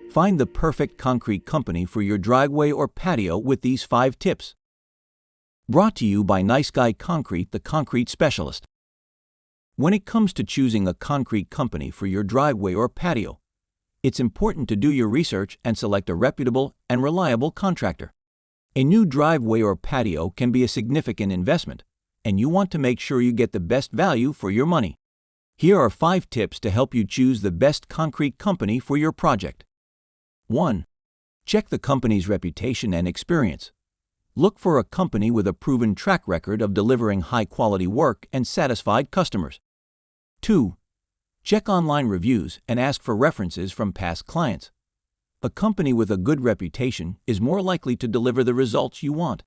Find the perfect concrete company for your driveway or patio with these 5 tips. Brought to you by Nice Guy Concrete, the concrete specialist. When it comes to choosing a concrete company for your driveway or patio, it's important to do your research and select a reputable and reliable contractor. A new driveway or patio can be a significant investment, and you want to make sure you get the best value for your money. Here are 5 tips to help you choose the best concrete company for your project. 1. Check the company's reputation and experience. Look for a company with a proven track record of delivering high-quality work and satisfied customers. 2. Check online reviews and ask for references from past clients. A company with a good reputation is more likely to deliver the results you want.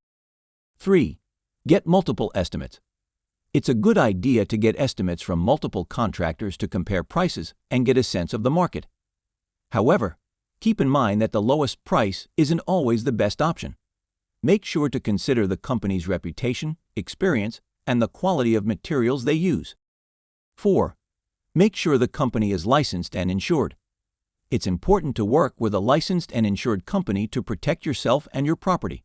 3. Get multiple estimates. It's a good idea to get estimates from multiple contractors to compare prices and get a sense of the market. However, keep in mind that the lowest price isn't always the best option. Make sure to consider the company's reputation, experience, and the quality of materials they use. 4. Make sure the company is licensed and insured. It's important to work with a licensed and insured company to protect yourself and your property.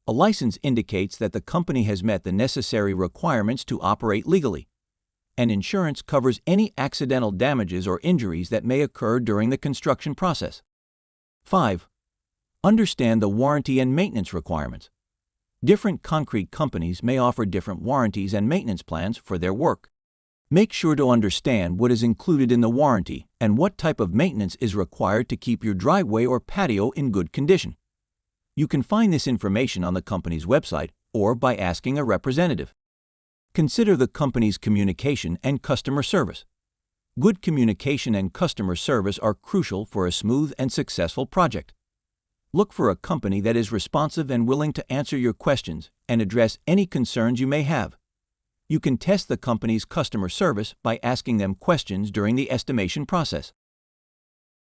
A license indicates that the company has met the necessary requirements to operate legally, and insurance covers any accidental damages or injuries that may occur during the construction process. 5. Understand the warranty and maintenance requirements. Different concrete companies may offer different warranties and maintenance plans for their work. Make sure to understand what is included in the warranty and what type of maintenance is required to keep your driveway or patio in good condition. You can find this information on the company's website or by asking a representative. Consider the company's communication and customer service. Good communication and customer service are crucial for a smooth and successful project. Look for a company that is responsive and willing to answer your questions and address any concerns you may have. You can test the company's customer service by asking them questions during the estimation process.